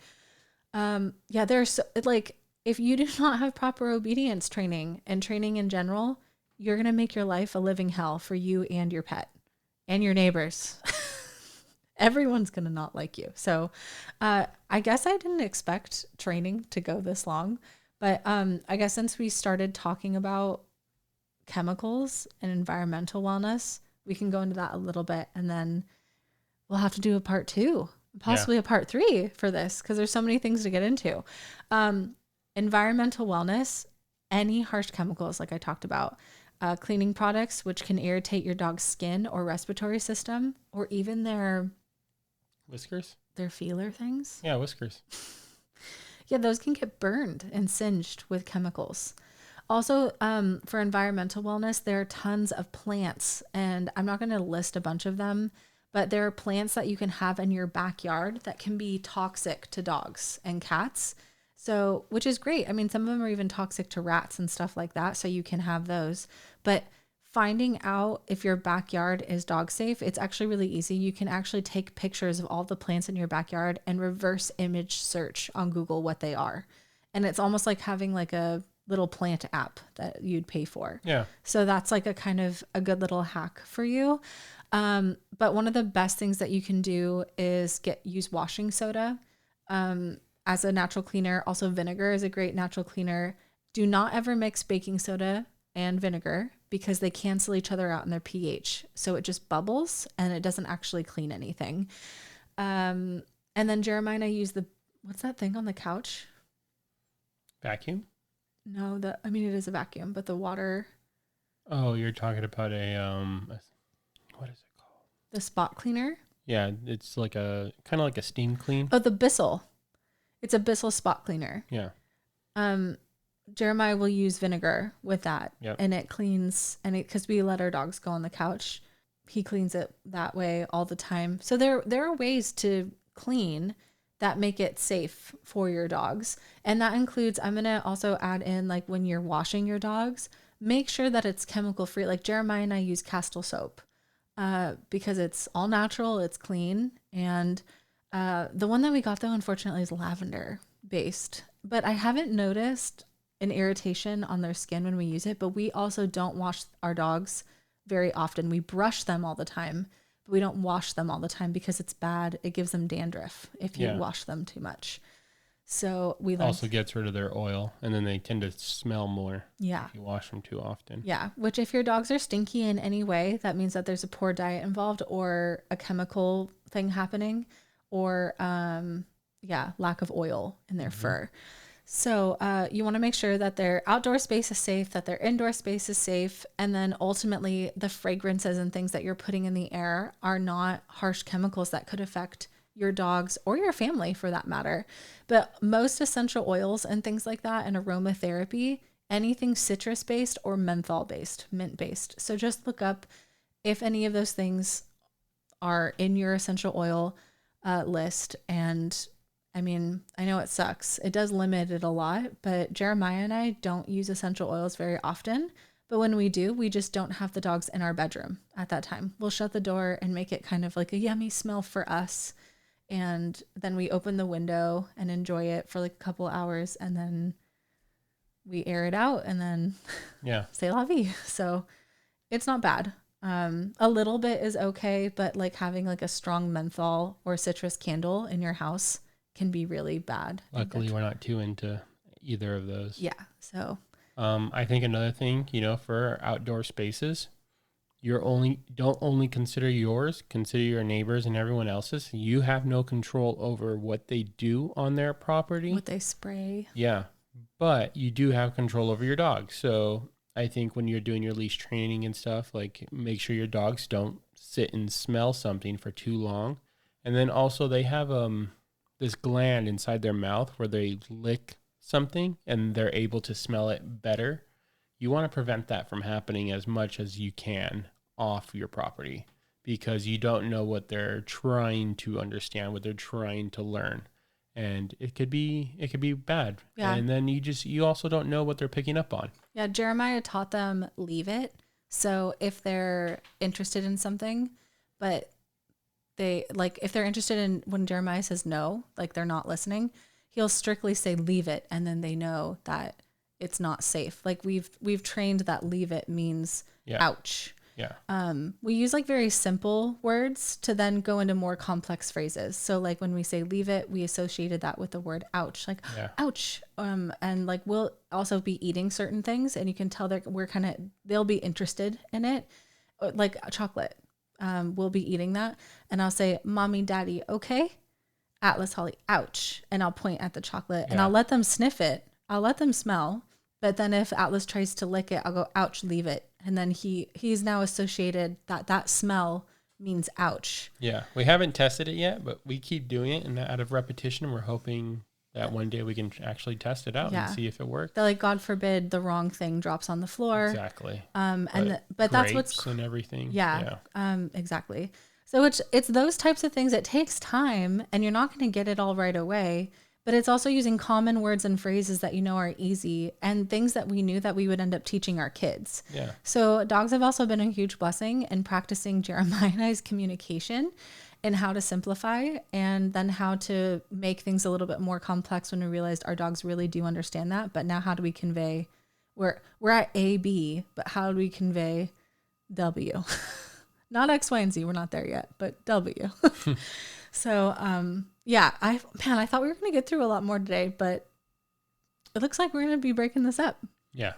There's like, if you do not have proper obedience training and training in general, you're going to make your life a living hell for you and your pet and your neighbors. Everyone's going to not like you. So I guess I didn't expect training to go this long, but I guess since we started talking about chemicals and environmental wellness, we can go into that a little bit and then we'll have to do a part 2, possibly a part 3 for this because there's so many things to get into. Environmental wellness, any harsh chemicals like I talked about, cleaning products which can irritate your dog's skin or respiratory system or even their whiskers, their feeler things. Yeah, whiskers. Those can get burned and singed with chemicals. Also, for environmental wellness, there are tons of plants, and I'm not going to list a bunch of them, but there are plants that you can have in your backyard that can be toxic to dogs and cats. So, which is great. I mean, some of them are even toxic to rats and stuff like that. So you can have those, but finding out if your backyard is dog safe, it's actually really easy. You can actually take pictures of all the plants in your backyard and reverse image search on Google what they are. And it's almost like having like a little plant app that you'd pay for. Yeah. So that's like a kind of a good little hack for you. But one of the best things that you can do is use washing soda as a natural cleaner. Also vinegar is a great natural cleaner. Do not ever mix baking soda and vinegar because they cancel each other out in their pH. So it just bubbles and it doesn't actually clean anything. And then Jeremiah and I use what's that thing on the couch? Vacuum? No, it is a vacuum, but the water. Oh, you're talking about what is it called? The spot cleaner? Yeah, it's like kind of like a steam clean. Oh, the Bissell. It's a Bissell spot cleaner. Yeah. Jeremiah will use vinegar with that, and it cleans, because we let our dogs go on the couch, he cleans it that way all the time. So there are ways to clean that make it safe for your dogs. And that includes, I'm going to also add in, like, when you're washing your dogs, make sure that it's chemical free. Like Jeremiah and I use Castile soap because it's all natural, it's clean. And the one that we got, though, unfortunately, is lavender based. But I haven't noticed an irritation on their skin when we use it. But we also don't wash our dogs very often. We brush them all the time, but we don't wash them all the time because it's bad. It gives them dandruff if you wash them too much. So we also gets rid of their oil, and then they tend to smell more. Yeah. If you wash them too often. Yeah. Which, if your dogs are stinky in any way, that means that there's a poor diet involved or a chemical thing happening, or lack of oil in their fur. So you want to make sure that their outdoor space is safe, that their indoor space is safe, and then ultimately the fragrances and things that you're putting in the air are not harsh chemicals that could affect your dogs or your family for that matter. But most essential oils and things like that, and aromatherapy, anything citrus based or menthol based, mint based. So just look up if any of those things are in your essential oil list. And I mean, I know it sucks. It does limit it a lot, but Jeremiah and I don't use essential oils very often. But when we do, we just don't have the dogs in our bedroom at that time. We'll shut the door and make it kind of like a yummy smell for us. And then we open the window and enjoy it for like a couple hours, and then we air it out and then say la vie. So it's not bad. A little bit is okay, but like having like a strong menthol or citrus candle in your house can be really bad. Luckily, we're not too into either of those. Yeah. So I think another thing, for outdoor spaces, don't only consider yours, consider your neighbors and everyone else's. You have no control over what they do on their property. What they spray. Yeah. But you do have control over your dog. So I think when you're doing your leash training and stuff, like, make sure your dogs don't sit and smell something for too long. And then also they have this gland inside their mouth where they lick something and they're able to smell it better. You want to prevent that from happening as much as you can off your property, because you don't know what they're trying to understand, what they're trying to learn. And it could be bad. Yeah. And then you also don't know what they're picking up on. Yeah. Jeremiah taught them leave it. So if they're interested in something, but if they're interested in, when Jeremiah says no, like they're not listening, he'll strictly say leave it. And then they know that it's not safe. Like we've trained that leave it means ouch. Yeah. We use like very simple words to then go into more complex phrases. So like when we say leave it, we associated that with the word ouch, like ouch. And like we'll also be eating certain things, and you can tell they'll be interested in it, like chocolate. We'll be eating that, and I'll say, "Mommy, Daddy, okay?" Atlas, Holly, ouch, and I'll point at the chocolate, and I'll let them sniff it. I'll let them smell. But then if Atlas tries to lick it, I'll go, ouch, leave it. And then he's now associated that smell means ouch. Yeah. We haven't tested it yet, but we keep doing it. And out of repetition, we're hoping that one day we can actually test it out and see if it works. That, like, God forbid the wrong thing drops on the floor. Exactly. But that's what's and everything. Yeah. Exactly. So it's those types of things. It takes time, and you're not going to get it all right away. But it's also using common words and phrases that are easy, and things that we knew that we would end up teaching our kids. Yeah. So dogs have also been a huge blessing in practicing Jeremiah and I's communication and how to simplify, and then how to make things a little bit more complex when we realized our dogs really do understand that. But now how do we convey, we're at A, B, but how do we convey W? Not X, Y, and Z. We're not there yet, but W. So, I thought we were going to get through a lot more today, but it looks like we're going to be breaking this up. Yeah.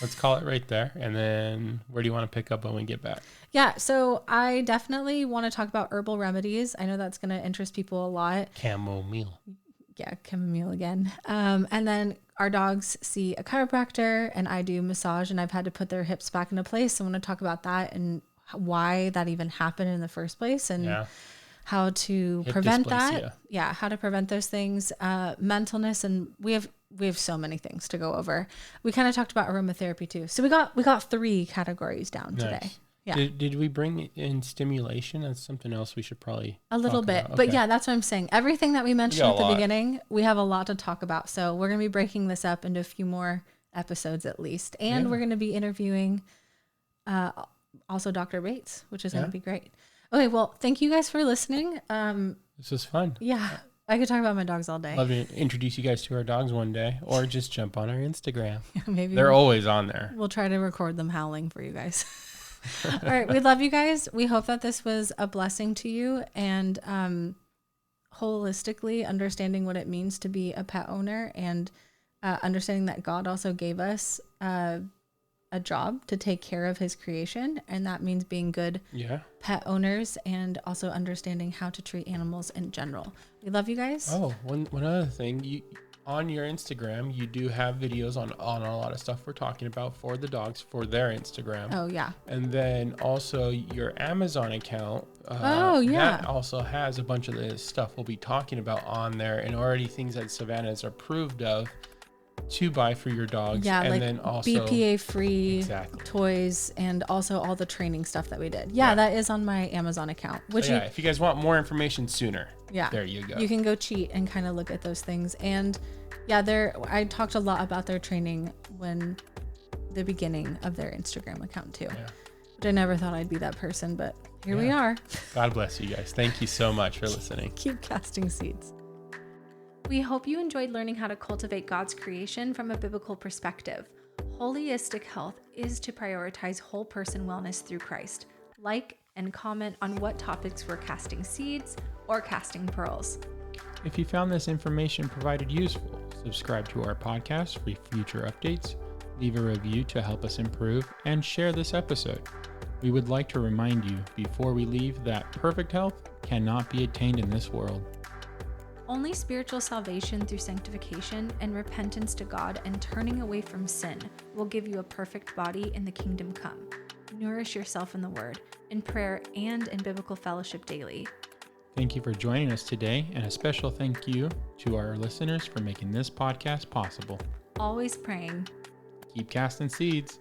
Let's call it right there. And then where do you want to pick up when we get back? Yeah. So I definitely want to talk about herbal remedies. I know that's going to interest people a lot. Chamomile. Yeah. Chamomile again. And then our dogs see a chiropractor and I do massage, and I've had to put their hips back into place. So I want to talk about that and why that even happened in the first place, and how to prevent that. Yeah. How to prevent those things, mentalness. And we have so many things to go over. We kind of talked about aromatherapy too. So we got 3 categories down today. Yeah. Did we bring in stimulation? That's something else we should probably a little bit. Okay. But yeah, that's what I'm saying. Everything that we mentioned at the beginning, we have a lot to talk about. So we're going to be breaking this up into a few more episodes at least. And we're going to be interviewing also Dr. Bates, which is going to be great. Okay, well, thank you guys for listening. This was fun. Yeah. I could talk about my dogs all day. Love to introduce you guys to our dogs one day, or just jump on our Instagram. Maybe they're always on there. We'll try to record them howling for you guys. All right. We love you guys. We hope that this was a blessing to you, and holistically understanding what it means to be a pet owner, and understanding that God also gave us a job to take care of his creation. And that means being good pet owners, and also understanding how to treat animals in general. We love you guys. Oh, one other thing. On your Instagram, you do have videos on a lot of stuff we're talking about for the dogs for their Instagram. Oh, yeah. And then also your Amazon account. That also has a bunch of the stuff we'll be talking about on there, and already things that Savannah is approved of to buy for your dogs. Yeah, and like then also BPA-free toys, and also all the training stuff that we did. Yeah, that is on my Amazon account. Which if you guys want more information sooner, there you go. You can go cheat and kind of look at those things. And I talked a lot about their training when the beginning of their Instagram account too. Yeah. Which I never thought I'd be that person, but here we are. God bless you guys. Thank you so much for listening. Keep casting seeds. We hope you enjoyed learning how to cultivate God's creation from a biblical perspective. Holistic health is to prioritize whole person wellness through Christ. Like and comment on what topics we're casting seeds or casting pearls. If you found this information provided useful, subscribe to our podcast for future updates, leave a review to help us improve, and share this episode. We would like to remind you before we leave that perfect health cannot be attained in this world. Only spiritual salvation through sanctification and repentance to God and turning away from sin will give you a perfect body in the kingdom come. Nourish yourself in the Word, in prayer, and in biblical fellowship daily. Thank you for joining us today, and a special thank you to our listeners for making this podcast possible. Always praying. Keep casting seeds.